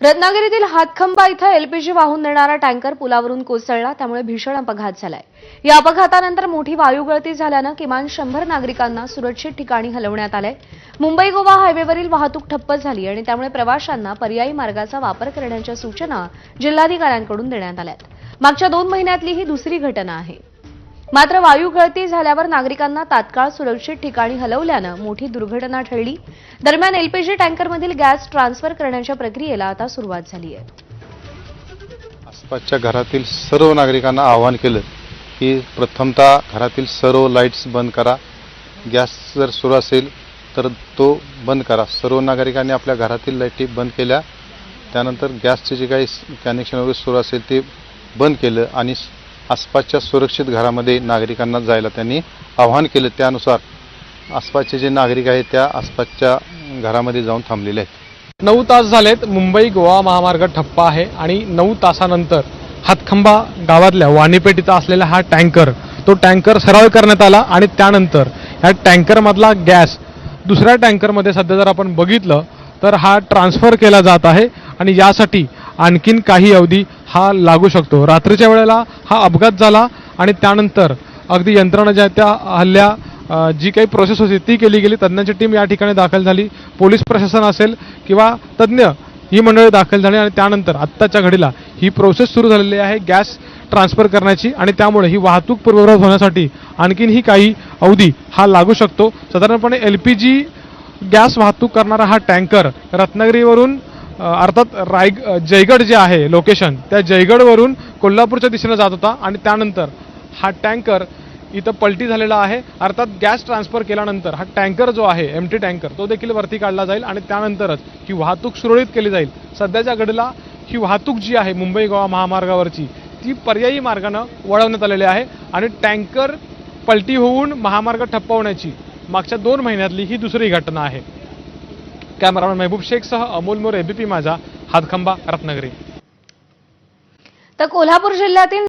रत्नागिरीतील हातखंबा इथं एलपीजी वाहून नेणारा टँकर पुलावरून कोसळला, त्यामुळे भीषण अपघात झालाय। या अपघातानंतर मोठी वायुगळती झाल्यानं किमान 100 नागरिकांना सुरक्षित ठिकाणी हलवण्यात आलंय। मुंबई गोवा हायवेवरील वाहतूक ठप्प झाली आणि त्यामुळे प्रवाशांना पर्यायी मार्गाचा वापर करण्याच्या सूचना जिल्हाधिकाऱ्यांकडून देण्यात आल्यात। मागच्या 2 महिन्यातली ही दुसरी घटना आहे। मात्र वायुगळती झाल्यावर नागरिकांना तात्काळ सुरक्षित ठिकाणी हलवल्यानं मोठी दुर्घटना टळली। दरम्यान एलपीजी टँकरमधील गॅस ट्रान्सफर करण्याच्या प्रक्रियेला आता सुरुवात झाली आहे। आसपासच्या घरातील सर्व नागरिकांना आवाहन केलं की प्रथमतः घरातील सर्व लाईट्स बंद करा। गॅस जर सुरू असेल तर तो बंद करा। सर्व नागरिकांनी आपल्या घरातील लाईटी बंद केल्या। त्यानंतर गॅसचे जे काही कनेक्शन वगैरे सुरू असेल ते बंद केलं आणि आसपासच्या सुरक्षित घरामध्ये नागरिकांना जायला त्यांनी आवाहन केलं। त्यानुसार आसपासचे जे नागरिक आहेत त्या आसपासच्या घरामध्ये जाऊन थांबलेले आहेत। 9 तास झालेत मुंबई गोवा महामार्ग ठप्प आहे आणि 9 तासानंतर हातखंबा गावातल्या वाणीपेठीचा असलेला हा टँकर सरळ करण्यात आला आणि त्यानंतर ह्या टँकरमधला गॅस दुसऱ्या टँकरमध्ये सध्या जर आपण बघितलं तर हा ट्रान्सफर केला जात आहे आणि यासाठी आणखीन काही अवधी हा लागू शकतो। रात्रीच्या वेळेला हा अपघात झाला आणि त्यानंतर अगदी यंत्रणा ज्या त्या हल्ल्या जी काही प्रोसेस होती ती केली गेली। तज्ञांची टीम या ठिकाणी दाखल झाली, पोलीस प्रशासन असेल किंवा तज्ञ ही मंडळी दाखल झाली आणि त्यानंतर आत्ताच्या घडीला ही प्रोसेस सुरू झालेली आहे गॅस ट्रान्सफर करण्याची आणि त्यामुळे ही वाहतूक पूर्ववत होण्यासाठी आणखीन ही काही अवधी हा लागू शकतो। साधारणपणे एलपीजी गॅस वाहतूक करणारा हा टँकर रत्नागिरीवरून अर्थात जयगड जे आहे लोकेशन त्या जयगडवरून कोल्हापूरच्या दिशेने जात होता आणि त्यानंतर हा टँकर इथं पलटी झालेला आहे। अर्थात गॅस ट्रान्सफर केल्यानंतर हा टँकर जो आहे एमटी टँकर तो देखील वरती काढला जाईल आणि त्यानंतरच ही वाहतूक सुरळीत केली जाईल। सध्याच्या घडीला ही वाहतूक जी आहे मुंबई गोवा महामार्गावरची ती पर्यायी मार्गाने वळवण्यात आलेली आहे आणि टँकर पलटी होऊन महामार्ग ठप्प होण्याची मागच्या 2 महिन्यातली ही दुसरी घटना आहे। कॅमेरामॅन महबूब शेखसह अमोल मोरे, एबीपी माझा, हातखंबा, रत्नागिरी। तर कोल्हापूर जिल्ह्यातील